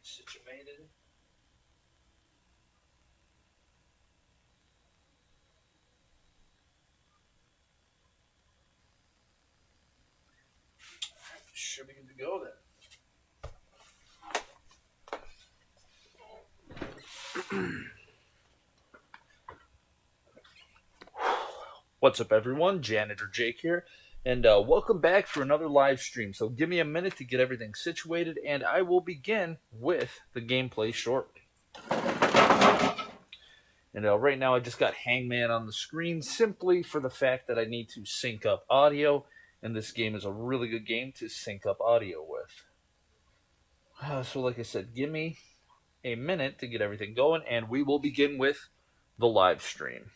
situated. Should be good to go then. What's up, everyone? Janitor Jake here, and welcome back for another live stream. So give me a minute to get everything situated, and I will begin with the gameplay shortly. And right now I just got Hangman on the screen simply for the fact that I need to sync up audio, and this game is a really good game to sync up audio with. So like I said, give me a minute to get everything going, and we will begin with the live stream.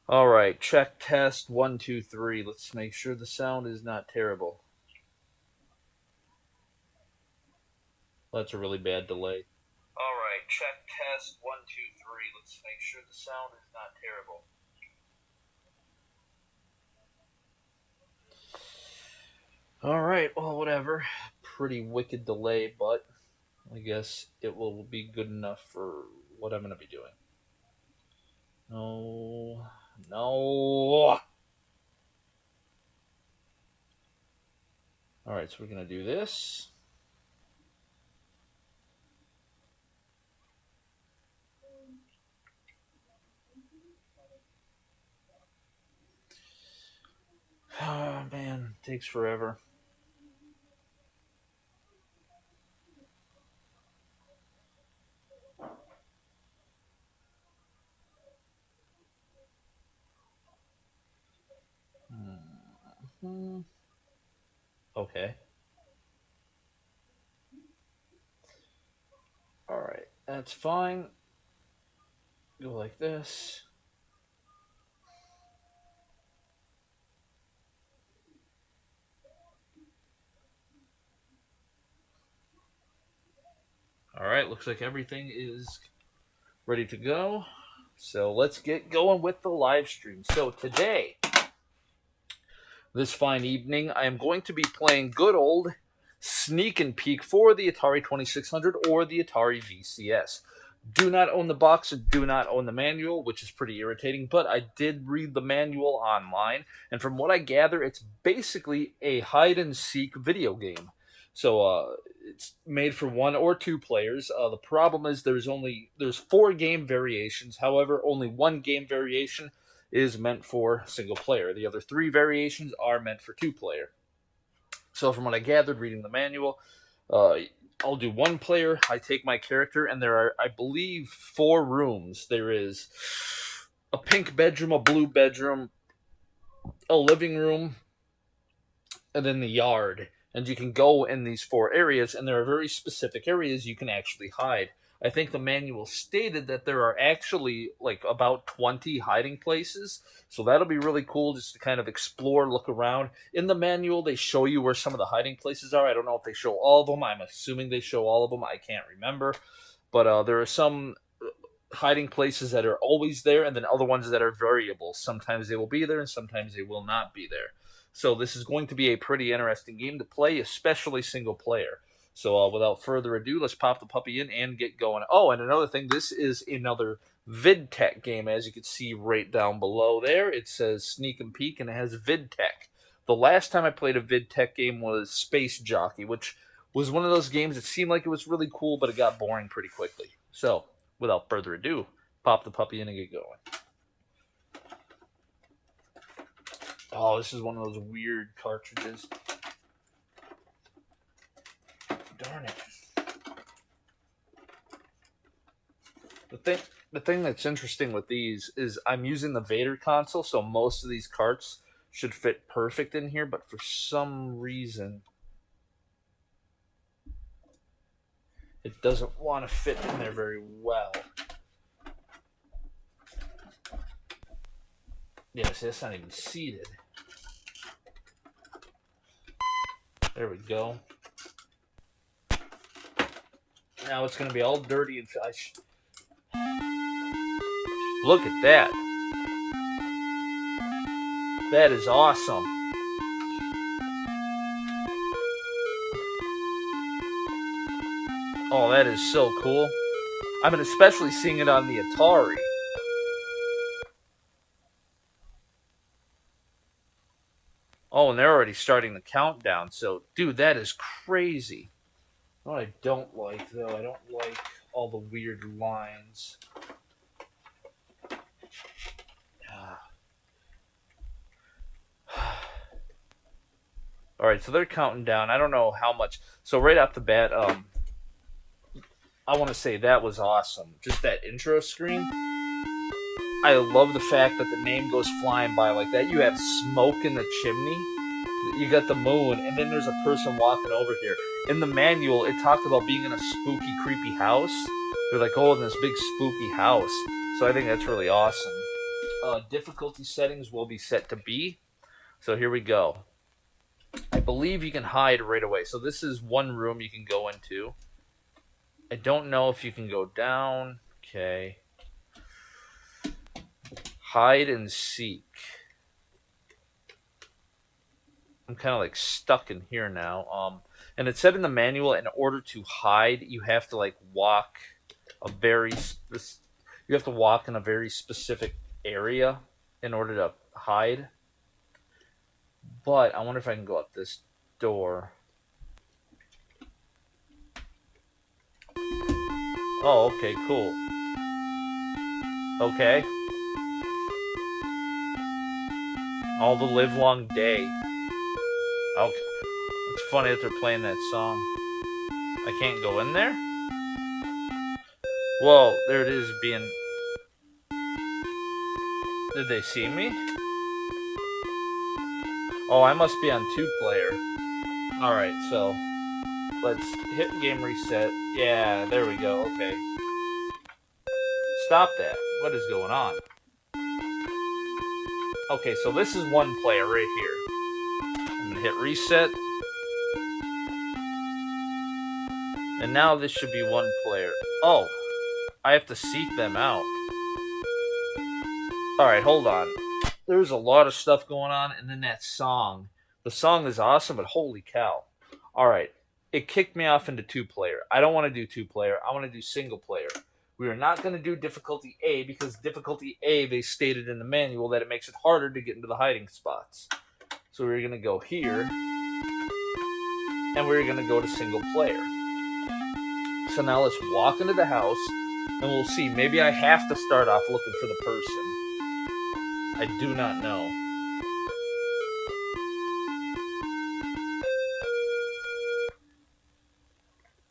All right, check test 1 2 3. Let's make sure the sound is not terrible. That's a really bad delay. All right, check test 1 2 3. Let's make sure the sound is not terrible. All right, well, whatever. Pretty wicked delay, but I guess it will be good enough for what I'm going to be doing. No. All right, so we're going to do this. Oh, man, it takes forever. Okay. All right, that's fine. Go like this. All right, looks like everything is ready to go. So let's get going with the live stream. So today, this fine evening, I am going to be playing good old Sneak and Peek for the Atari 2600 or the Atari VCS. Do not own the box and do not own the manual, which is pretty irritating, but I did read the manual online, and from what I gather, it's basically a hide-and-seek video game. So it's made for 1 or 2 players. The problem is there's 4 game variations. However, only 1 game variation is meant for single player. The other 3 variations are meant for 2 player. So from what I gathered reading the manual, I'll do 1 player. I take my character, and there are, I believe, 4 rooms. There is a pink bedroom, a blue bedroom, a living room, and then the yard. And you can go in these 4 areas, and there are very specific areas you can actually hide. I think the manual stated that there are actually like about 20 hiding places. So that'll be really cool just to kind of explore, look around. In the manual, they show you where some of the hiding places are. I don't know if they show all of them. I'm assuming they show all of them. I can't remember. But there are some hiding places that are always there, and then other ones that are variable. Sometimes they will be there, and sometimes they will not be there. So this is going to be a pretty interesting game to play, especially single player. So without further ado, let's pop the puppy in and get going. Oh, and another thing, this is another Vidtec game. As you can see right down below there, it says Sneak and Peek, and it has Vidtec. The last time I played a Vidtec game was Space Jockey, which was one of those games that seemed like it was really cool, but it got boring pretty quickly. So, without further ado, pop the puppy in and get going. Oh, this is one of those weird cartridges. Darn it. The thing that's interesting with these is I'm using the Vader console, so most of these carts should fit perfect in here, but for some reason it doesn't want to fit in there very well. Yeah, see, that's not even seated. There we go. Now it's going to be all dirty and look at that. That is awesome. Oh, that is so cool. I mean, especially seeing it on the Atari. Oh, and they're already starting the countdown. So, dude, that is crazy. What I don't like, though, I don't like all the weird lines. All right, so they're counting down. I don't know how much. So right off the bat, I want to say that was awesome. Just that intro screen. I love the fact that the name goes flying by like that. You have smoke in the chimney. You got the moon, and then there's a person walking over here. In the manual, it talked about being in a spooky, creepy house. They're like, oh, in this big spooky house. So I think that's really awesome. Difficulty settings will be set to B. So here we go. I believe you can hide right away. So this is one room you can go into. I don't know if you can go down. Okay. Hide and seek. I'm kind of like stuck in here now. And it said in the manual, in order to hide, you have to like walk you have to walk in a very specific area in order to hide. But I wonder if I can go up this door. Oh, okay, cool. Okay. All the live long day. Okay. It's funny that they're playing that song. I can't go in there? Whoa, there it is being... Did they see me? Oh, I must be on 2-player. Alright, so... Let's hit game reset. Yeah, there we go, okay. Stop that. What is going on? Okay, so this is 1 player right here. I'm gonna hit reset. And now this should be 1 player. Oh, I have to seek them out. Alright, hold on. There's a lot of stuff going on, and then that song. The song is awesome, but holy cow. Alright, it kicked me off into 2-player. I don't want to do 2-player. I want to do single player. We are not going to do difficulty A because difficulty A, they stated in the manual that it makes it harder to get into the hiding spots. So we're going to go here, and we're going to go to single player. So now let's walk into the house, and we'll see. Maybe I have to start off looking for the person. I do not know.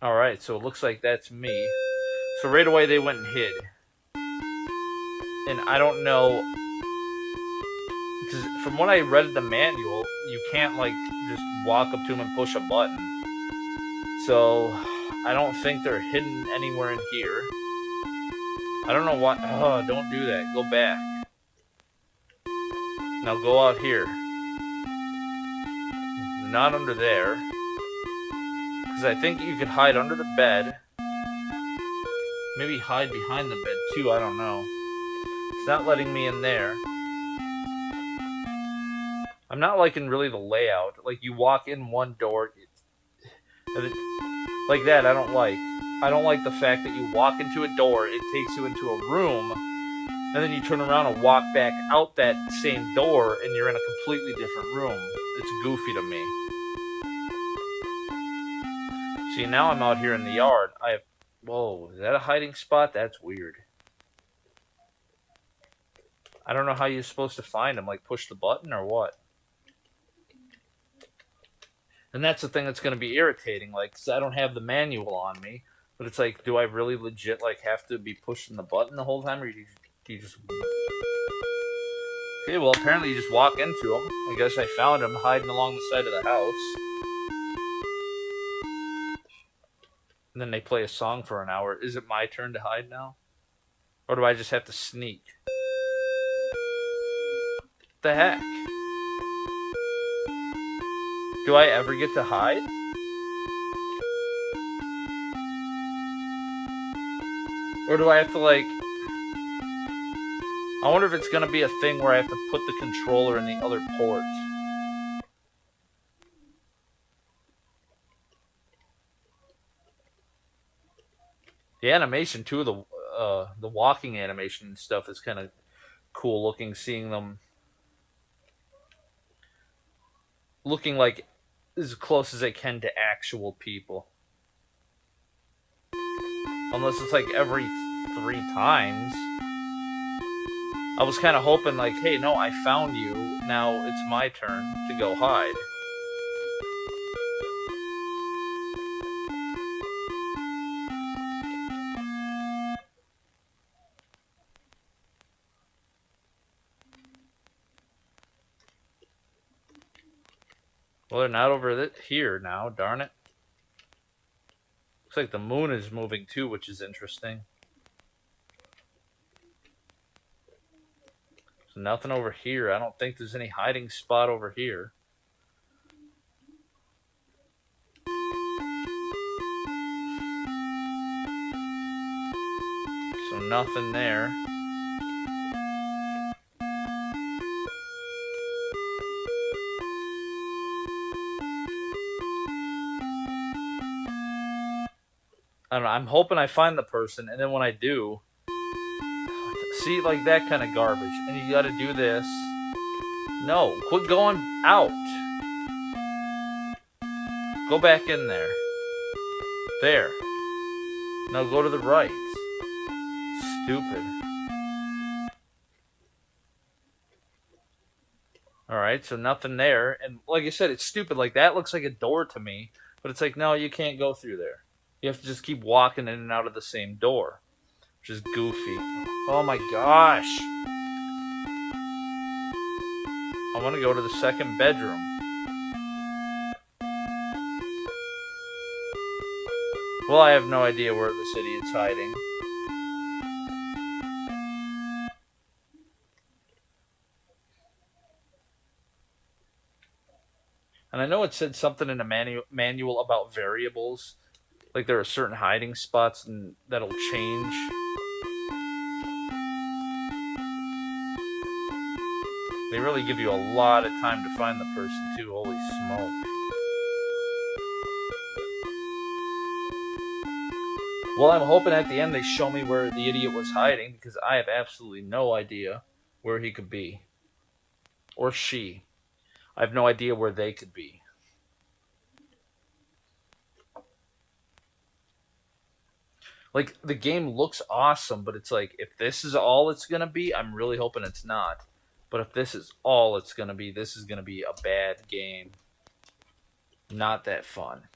Alright, so it looks like that's me. So right away they went and hid. And I don't know... Because from what I read in the manual, you can't like just walk up to them and push a button. So I don't think they're hidden anywhere in here. I don't know what... Oh, don't do that. Go back. Now go out here. Not under there. Because I think you could hide under the bed. Maybe hide behind the bed too, I don't know. It's not letting me in there. I'm not liking really the layout. Like you walk in one door. Like that, I don't like. I don't like the fact that you walk into a door, it takes you into a room, and then you turn around and walk back out that same door, and you're in a completely different room. It's goofy to me. See, now I'm out here in the yard. Whoa, is that a hiding spot? That's weird. I don't know how you're supposed to find them. Like, push the button or what? And that's the thing that's going to be irritating. Like, 'cause I don't have the manual on me. But it's like, do I really legit, like, have to be pushing the button the whole time? Or do you just... Okay, well, apparently you just walk into them. I guess I found them hiding along the side of the house. And then they play a song for an hour. Is it my turn to hide now? Or do I just have to sneak? What the heck? Do I ever get to hide? Or do I have to like... I wonder if it's going to be a thing where I have to put the controller in the other port. The animation too, the walking animation and stuff is kind of cool looking. Seeing them looking like as close as they can to actual people, unless it's like every 3 times. I was kind of hoping like, hey, no, I found you. Now it's my turn to go hide. Well, they're not over here now, darn it. Looks like the moon is moving too, which is interesting. So nothing over here. I don't think there's any hiding spot over here. So nothing there. I don't know, I'm hoping I find the person, and then when I do, see, like that kind of garbage. And you gotta do this. No, quit going out. Go back in there. There. Now go to the right. Stupid. Alright, so nothing there. And like I said, it's stupid. Like, that looks like a door to me. But it's like, no, you can't go through there. You have to just keep walking in and out of the same door. Which is goofy. Oh my gosh. I want to go to the second bedroom. Well, I have no idea where this idiot's hiding. And I know it said something in a manual about variables. Like there are certain hiding spots and that'll change. They really give you a lot of time to find the person too. Holy smoke. Well, I'm hoping at the end they show me where the idiot was hiding, because I have absolutely no idea where he could be. Or she. I have no idea where they could be. Like, the game looks awesome, but it's like, if this is all it's going to be, I'm really hoping it's not. But if this is all it's going to be, this is going to be a bad game. Not that fun.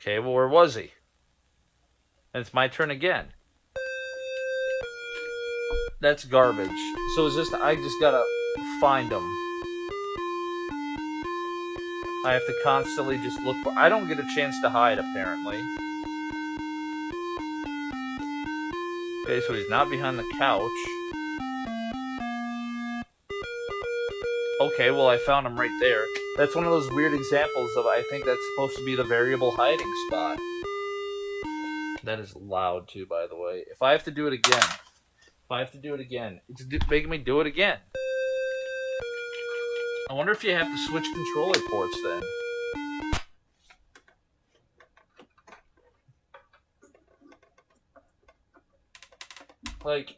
Okay, well, where was he? And it's my turn again. That's garbage. So is this, I just gotta find him. I have to constantly just look for, I don't get a chance to hide, apparently. Okay, so he's not behind the couch. Okay, well, I found him right there. That's one of those weird examples of, I think that's supposed to be the variable hiding spot. That is loud, too, by the way. If I have to do it again, it's making me do it again. I wonder if you have to switch controller ports then. Like...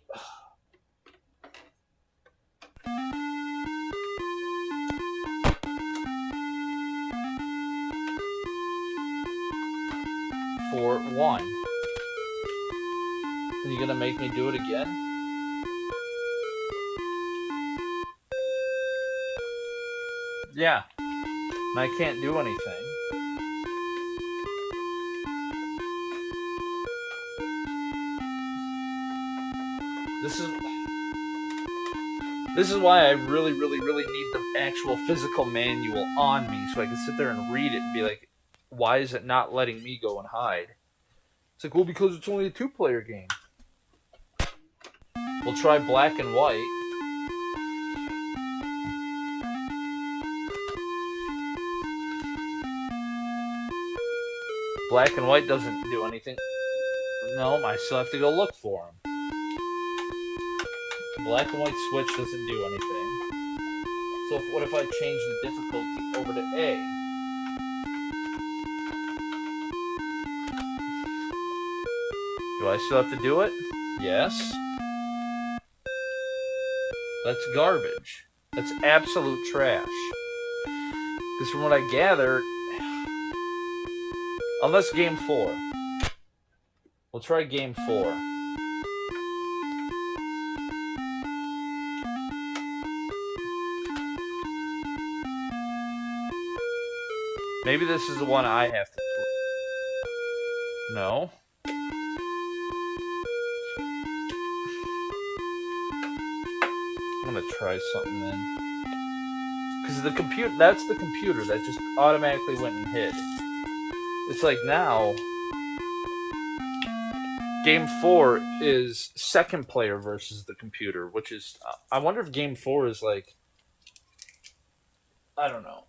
For 1. Are you gonna make me do it again? Yeah. And I can't do anything. This is why I really need the actual physical manual on me, so I can sit there and read it and be like, why is it not letting me go and hide? It's like, well, because it's only a 2-player game. We'll try black and white. black and white doesn't do anything. No, I still have to go look for him. Black and white switch doesn't do anything. So what if I change the difficulty over to A? Do I still have to do it? Yes. That's garbage. That's absolute trash. Because from what I gathered, unless game 4. We'll try game 4. Maybe this is the one I have to play. No. I'm gonna try something then. Because that's the computer that just automatically went and hid. It's like now, game 4 is second player versus the computer, which is, I wonder if game 4 is like, I don't know.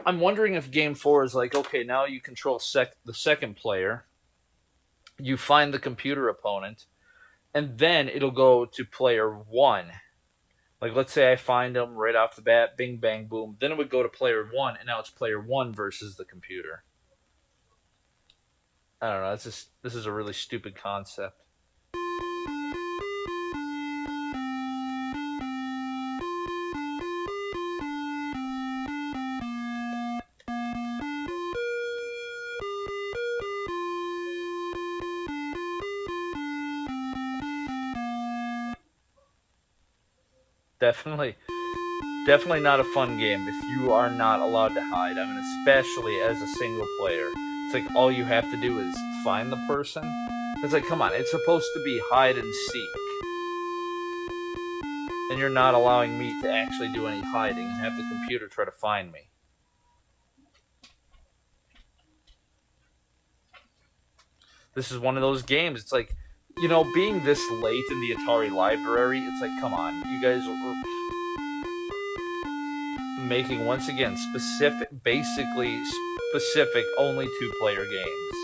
I'm wondering if game 4 is like, okay, now you control the second player, you find the computer opponent, and then it'll go to player 1. Like, let's say I find them right off the bat, bing, bang, boom. Then it would go to player 1, and now it's player 1 versus the computer. I don't know. This is a really stupid concept. Definitely not a fun game if you are not allowed to hide. I mean, especially as a single player. It's like all you have to do is find the person. It's like, come on, it's supposed to be hide and seek. And you're not allowing me to actually do any hiding and have the computer try to find me. This is one of those games. It's like, you know, being this late in the Atari library, it's like, come on, you guys are making, once again, basically specific, only 2-player games.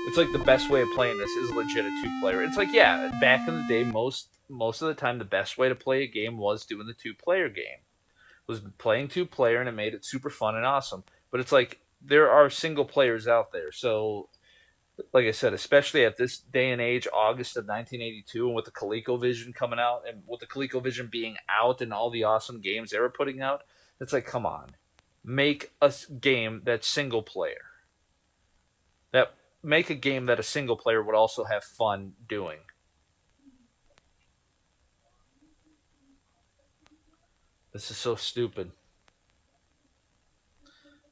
It's like the best way of playing this is legit a 2-player. It's like, yeah, back in the day, most of the time, the best way to play a game was doing the 2-player game. It was playing 2-player, and it made it super fun and awesome. But it's like, there are single players out there, so like I said, especially at this day and age, August of 1982, and with the ColecoVision coming out, and with the ColecoVision being out and all the awesome games they were putting out, it's like, come on. Make a game that's single player. Make a game that a single player would also have fun doing. This is so stupid.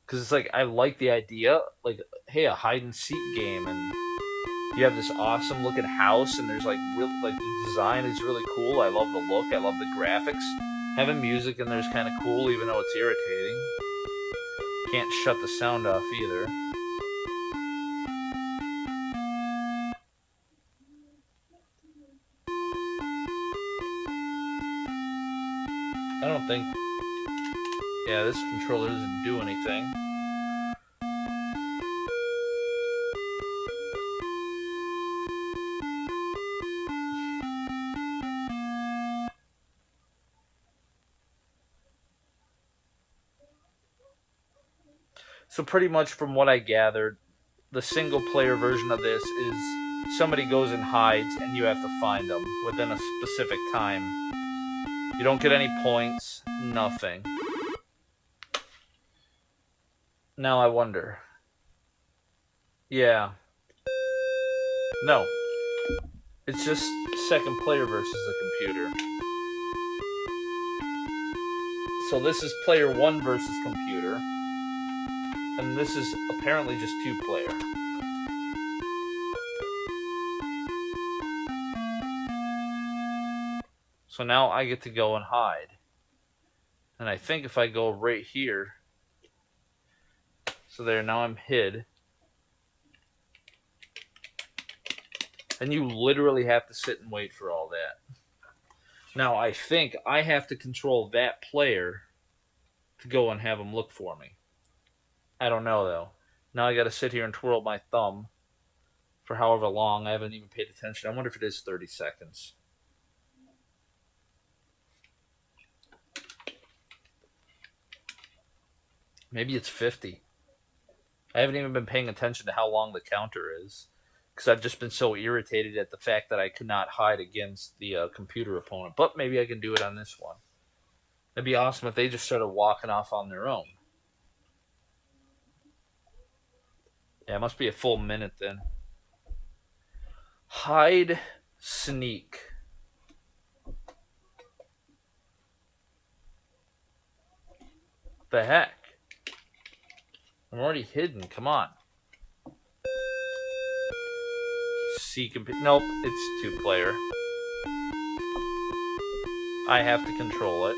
Because it's like, I like the idea, like, hey, a hide and seek game, and you have this awesome looking house, and there's like, really, like, the design is really cool. I love the look, I love the graphics. Having music in there is kind of cool, even though it's irritating. Can't shut the sound off either. I don't think, yeah, this controller doesn't do anything. So pretty much from what I gathered, the single player version of this is somebody goes and hides and you have to find them within a specific time. You don't get any points, nothing. Now I wonder. Yeah. No. It's just second player versus the computer. So this is player 1 versus computer. And this is apparently just 2-player. So now I get to go and hide. And I think if I go right here, so there, now I'm hid. And you literally have to sit and wait for all that. Now, I think I have to control that player to go and have him look for me. I don't know, though. Now I got to sit here and twirl my thumb for however long. I haven't even paid attention. I wonder if it is 30 seconds. Maybe it's 50. I haven't even been paying attention to how long the counter is, because I've just been so irritated at the fact that I could not hide against the computer opponent. But maybe I can do it on this one. It'd be awesome if they just started walking off on their own. Yeah, it must be a full minute then. Hide, sneak. The heck? I'm already hidden. Come on. Seek and... Nope, it's two-player. I have to control it.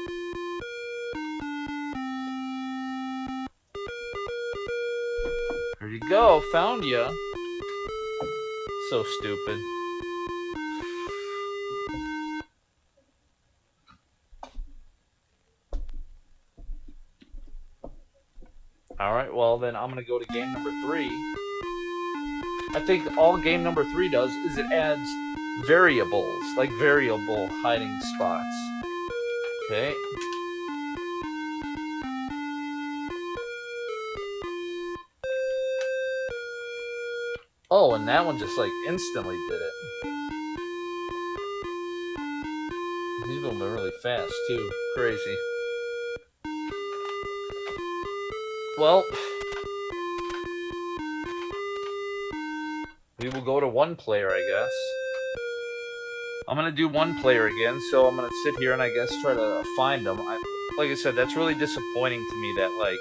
There you go. Found ya. So stupid. Alright, well then I'm going to go to game number 3. I think all game number 3 does is it adds variables, like variable hiding spots. Okay. Oh, and that one just like instantly did it. He's going really fast too. Crazy. Well, we will go to one player, I guess. I'm going to do one player again, so I'm going to sit here and I guess try to find them. Like I said, that's really disappointing to me that, like,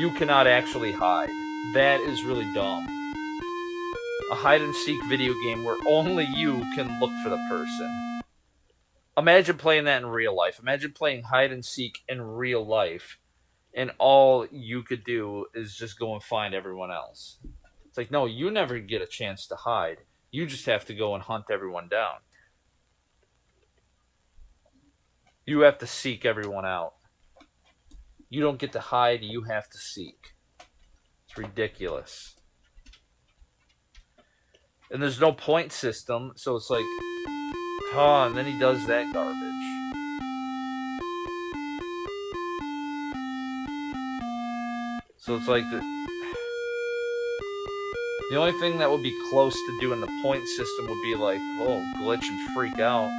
you cannot actually hide. That is really dumb. A hide-and-seek video game where only you can look for the person. Imagine playing that in real life. Imagine playing hide-and-seek in real life, and all you could do is just go and find everyone else. It's like, no, you never get a chance to hide. You just have to go and hunt everyone down. You have to seek everyone out. You don't get to hide, you have to seek. It's ridiculous. And there's no point system, so it's like, oh, and then he does that garbage. So it's like the only thing that would be close to doing the point system would be like, oh, glitch and freak out.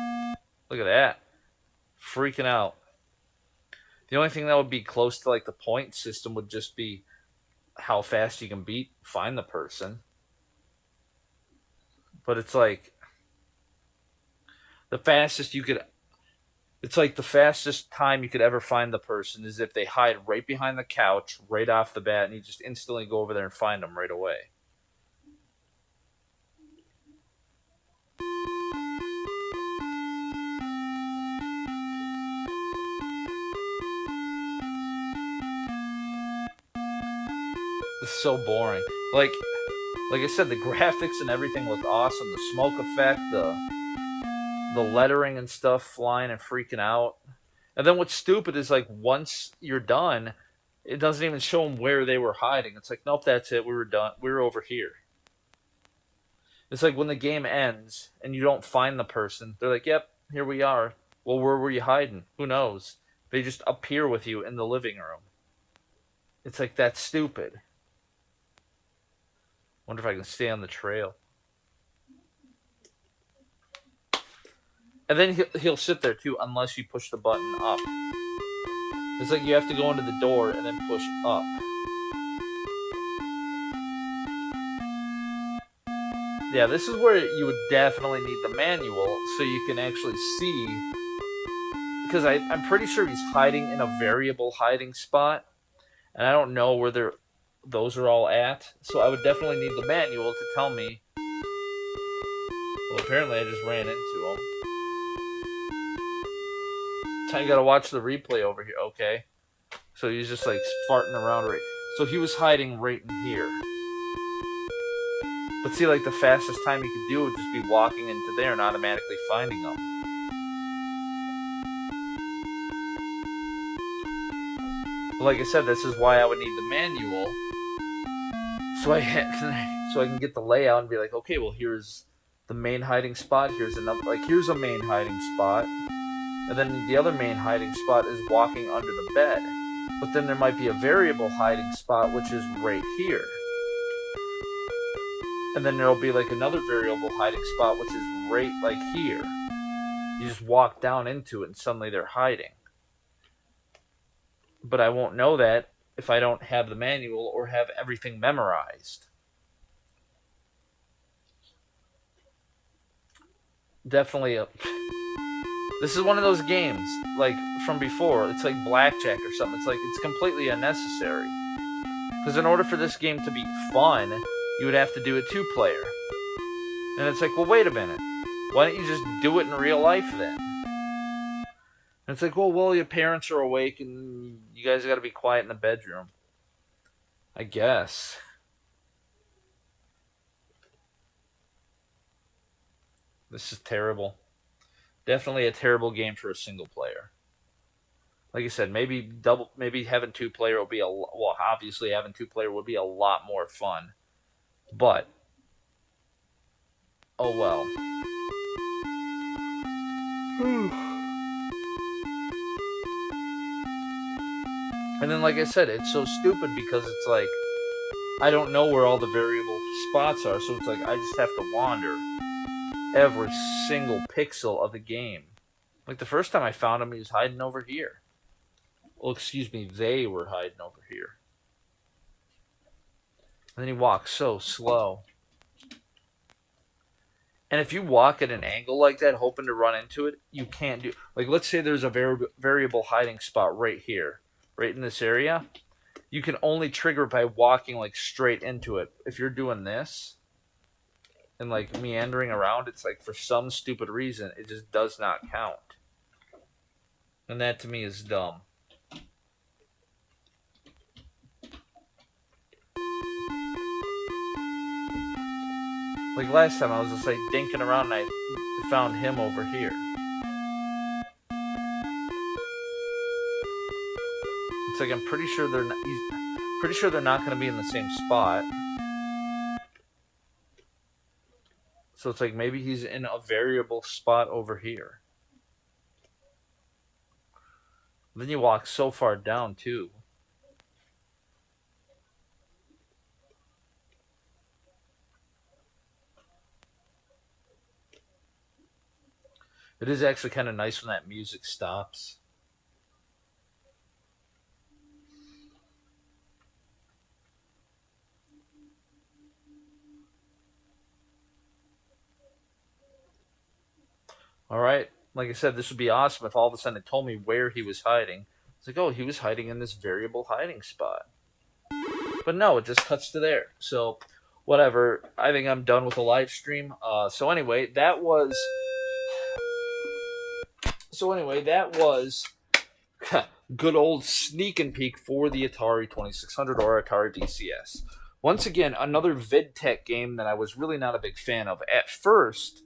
Look at that. Freaking out. The only thing that would be close to like the point system would just be how fast you can find the person. But it's like the fastest you could... It's like the fastest time you could ever find the person is if they hide right behind the couch, right off the bat, and you just instantly go over there and find them right away. It's so boring. Like I said, the graphics and everything look awesome. The smoke effect, the lettering and stuff flying and freaking out. And then what's stupid is, like, once you're done, it doesn't even show them where they were hiding. It's like, nope, that's it. We were done. We were over here. It's like when the game ends and you don't find the person, they're like, yep, here we are. Well, where were you hiding? Who knows? They just appear with you in the living room. It's like, that's stupid. Wonder if I can stay on the trail. And then he'll sit there too, unless you push the button up. It's like you have to go into the door and then push up. Yeah, this is where you would definitely need the manual so you can actually see. Because I'm pretty sure he's hiding in a variable hiding spot. And I don't know where those are all at. So I would definitely need the manual to tell me. Well, apparently I just ran into him. I gotta watch the replay over here. Okay. So he's just like farting around right. So he was hiding right in here. But see, like, the fastest time you could do would just be walking into there and automatically finding them. But like I said, this is why I would need the manual. So I can get the layout and be like, okay, well, here's the main hiding spot. Here's another, like, here's a main hiding spot. And then the other main hiding spot is walking under the bed. But then there might be a variable hiding spot, which is right here. And then there'll be like another variable hiding spot, which is right like here. You just walk down into it and suddenly they're hiding. But I won't know that if I don't have the manual or have everything memorized. Definitely this is one of those games, like from before. It's like blackjack or something. It's like it's completely unnecessary. Because in order for this game to be fun, you would have to do a 2-player. And it's like, well, wait a minute. Why don't you just do it in real life then? And it's like, well, your parents are awake and you guys got to be quiet in the bedroom. I guess. This is terrible. Definitely a terrible game for a single player. Like I said, maybe having 2-player will be obviously having 2-player would be a lot more fun. But oh well. And then, like I said, it's so stupid because it's like I don't know where all the variable spots are, so it's like I just have to wander every single pixel of the game. Like the first time I found him, he was hiding over here. Well, excuse me, they were hiding over here. And then he walks so slow. And if you walk at an angle like that, hoping to run into it, you can't do... Like, let's say there's a variable hiding spot right here, right in this area. You can only trigger it by walking, like, straight into it. If you're doing this and, like, meandering around, it's like, for some stupid reason, it just does not count. And that, to me, is dumb. Like last time, I was just like dinking around and I found him over here. It's like I'm pretty sure they're not going to be in the same spot. So it's like maybe he's in a variable spot over here. Then you walk so far down too. It is actually kind of nice when that music stops. Alright, like I said, this would be awesome if all of a sudden it told me where he was hiding. It's like, oh, he was hiding in this variable hiding spot. But no, it just cuts to there. So, whatever. I think I'm done with the live stream. So anyway, that was good old sneak and peek for the Atari 2600 or Atari VCS. Once again, another Vidtec game that I was really not a big fan of. At first,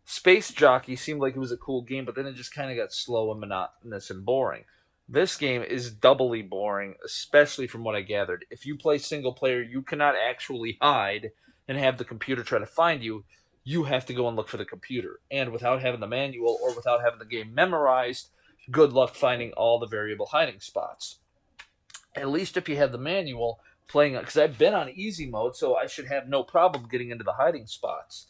Space Jockey seemed like it was a cool game, but then it just kind of got slow and monotonous and boring. This game is doubly boring, especially from what I gathered. If you play single player, you cannot actually hide and have the computer try to find you. You have to go and look for the computer. And without having the manual or without having the game memorized, good luck finding all the variable hiding spots. At least if you have the manual playing it, because I've been on easy mode, so I should have no problem getting into the hiding spots.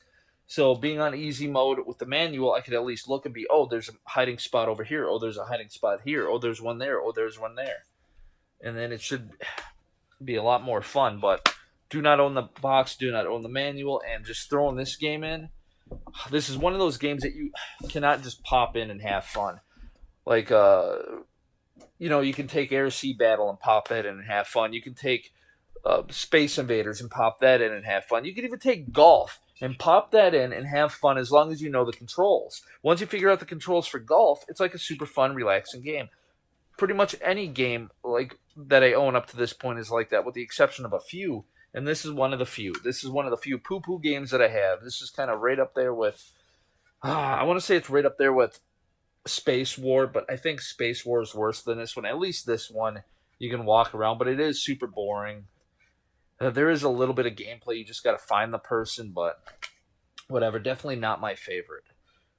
So being on easy mode with the manual, I could at least look and be, oh, there's a hiding spot over here. Oh, there's a hiding spot here. Oh, there's one there. Oh, there's one there. And then it should be a lot more fun. But do not own the box, do not own the manual, and just throwing this game in. This is one of those games that you cannot just pop in and have fun. Like, you can take Air Sea Battle and pop that in and have fun. You can take Space Invaders and pop that in and have fun. You can even take golf and pop that in and have fun as long as you know the controls. Once you figure out the controls for golf, it's like a super fun, relaxing game. Pretty much any game like that I own up to this point is like that, with the exception of a few. And this is one of the few. This is one of the few poo-poo games that I have. This is kind of right up there with, I want to say it's right up there with Space War, but I think Space War is worse than this one. At least this one, you can walk around, but it is super boring. There is a little bit of gameplay. You just got to find the person, but whatever. Definitely not my favorite.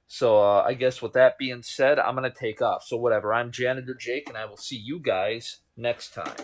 So I guess with that being said, I'm going to take off. So whatever. I'm Janitor Jake, and I will see you guys next time.